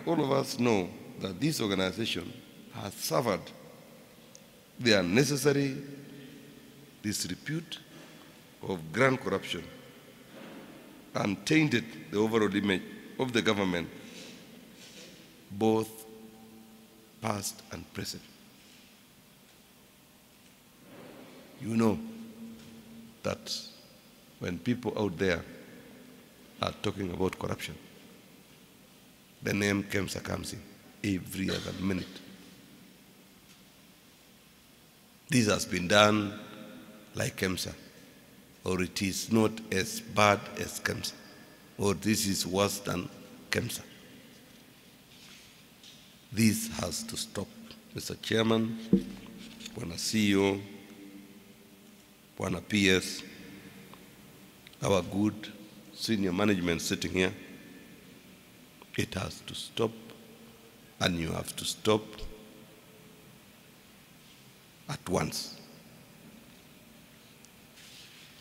all of us know that this organization has suffered the unnecessary disrepute of grand corruption and tainted the overall image of the government, both past and present. You know that when people out there are talking about corruption, the name Kemsa comes in every other minute. This has been done like Kemsa, or it is not as bad as Kemsa, or this is worse than Kemsa. This has to stop. Mr. Chairman, Bwana CEO, Bwana PS, our good senior management sitting here, it has to stop, and you have to stop at once.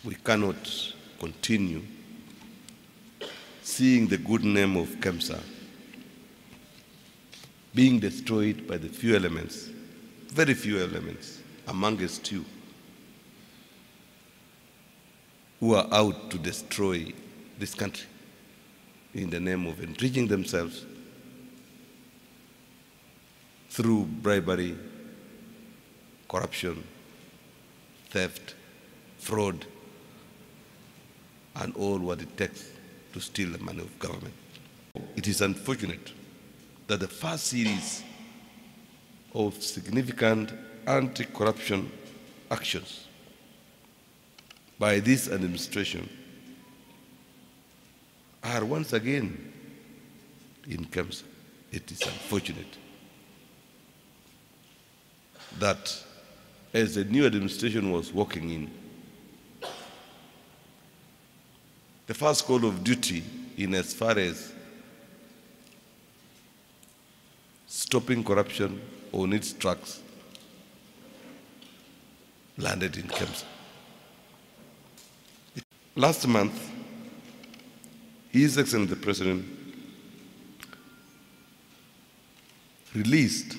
We cannot continue seeing the good name of Kemsa being destroyed by the few elements, very few elements, amongst you, who are out to destroy this country in the name of enriching themselves through bribery, corruption, theft, fraud, and all what it takes to steal the money of government. It is unfortunate that the first series of significant anti-corruption actions by this administration are once again in Kemsa. It is unfortunate that as the new administration was walking in, the first call of duty in as far as stopping corruption on its tracks landed in Kemsa. Last month, His Excellency the President released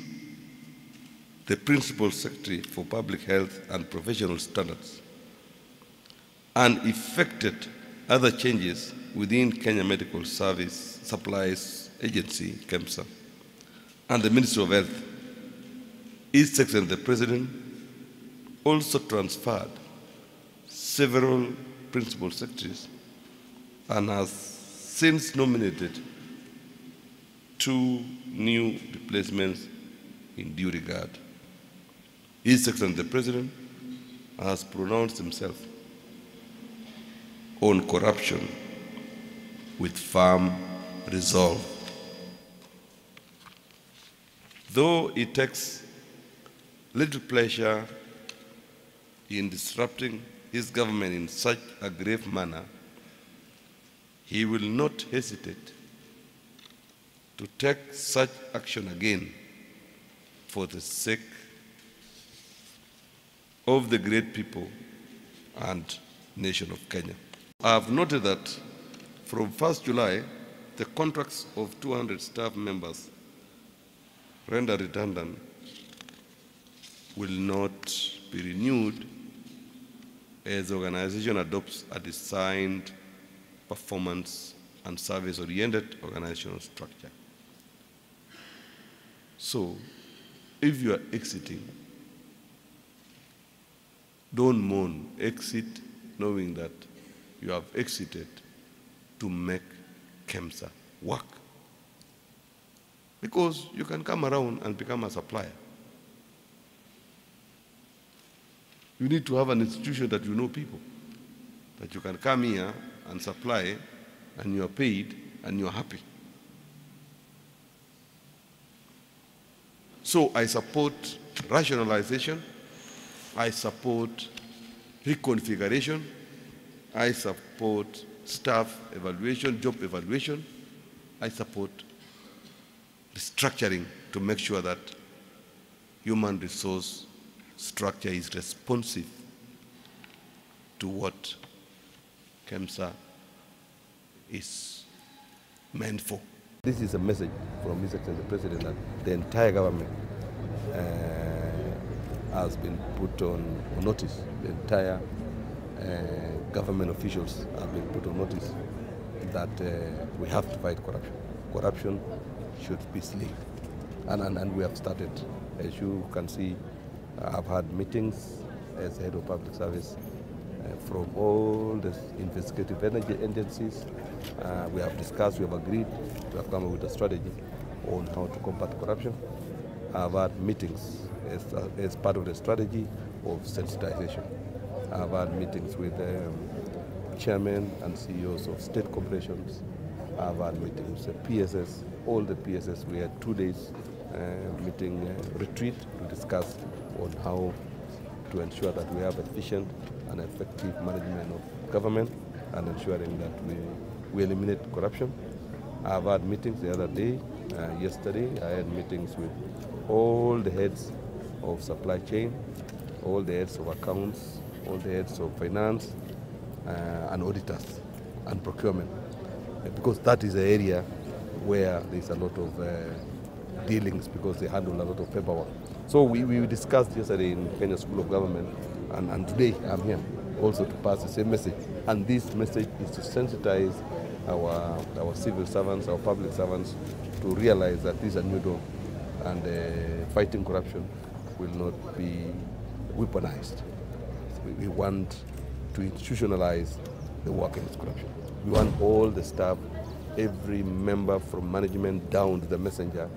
the Principal Secretary for Public Health and Professional Standards and effected other changes within Kenya Medical Service Supplies Agency, Kemsa, and the Ministry of Health. His Excellency the President also transferred several principal secretaries and has since nominated 2 new replacements in due regard. His Excellency the President has pronounced himself on corruption with firm resolve. Though he takes little pleasure in disrupting his government in such a grave manner, he will not hesitate to take such action again for the sake of the great people and nation of Kenya. I have noted that from 1st July, the contracts of 200 staff members rendered redundant will not be renewed as the organization adopts a designed performance and service-oriented organizational structure. So, if you are exiting, don't mourn. Exit knowing that you have exited to make Kemsa work. Because you can come around and become a supplier. You need to have an institution that you know people, that you can come here and supply, and you are paid, and you are happy. So I support rationalization, I support reconfiguration, I support staff evaluation, job evaluation, I support restructuring to make sure that human resource structure is responsive to what Kemsa is meant for. This is a message from His Excellency the President that the entire government has been put on notice. The entire government officials have been put on notice that we have to fight corruption. Corruption should be slain. And we have started. As you can see, I've had meetings as head of public service from all the investigative agencies. We have discussed, we have agreed, we have come up with a strategy on how to combat corruption. I've had meetings as part of the strategy of sensitization. I've had meetings with chairmen and CEOs of state corporations. I've had meetings with PSS, all the PSS. We had 2 days meeting retreat to discuss on how to ensure that we have efficient and effective management of government and ensuring that we eliminate corruption. I've had meetings the other day, yesterday, I had meetings with all the heads of supply chain, all the heads of accounts, all the heads of finance, and auditors and procurement, because that is the area where there's a lot of dealings, because they handle a lot of paperwork. So we discussed yesterday in Kenya School of Government, and today I'm here also to pass the same message. And this message is to sensitize our civil servants, our public servants, to realize that this is a new dawn, and fighting corruption will not be weaponized. We want to institutionalize the work against corruption. We want all the staff, every member from management down to the messenger,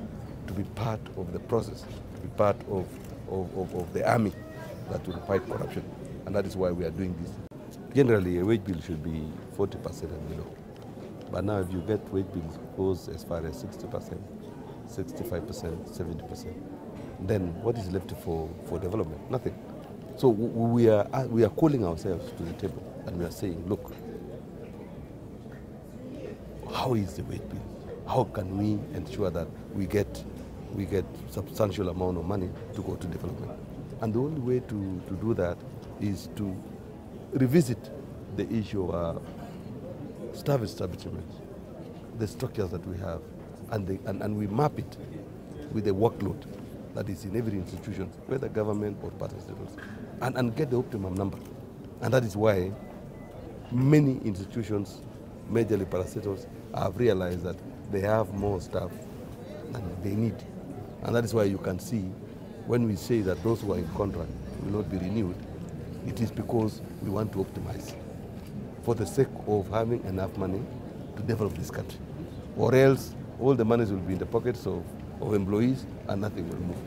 to be part of the process, to be part of the army that will fight corruption. And that is why we are doing this. Generally, a wage bill should be 40% and below. But now if you get wage bills goes as far as 60%, 65%, 70%, then what is left for development? Nothing. So we are calling ourselves to the table, and we are saying, look, how is the wage bill? How can we ensure that we get substantial amount of money to go to development? And the only way to do that is to revisit the issue of staff establishments, the structures that we have, and we map it with the workload that is in every institution, whether government or parastatals, and get the optimum number. And that is why many institutions, majorly parastatals, have realized that they have more staff than they need. And that is why you can see when we say that those who are in contract will not be renewed, it is because we want to optimize for the sake of having enough money to develop this country. Or else all the monies will be in the pockets of employees and nothing will move.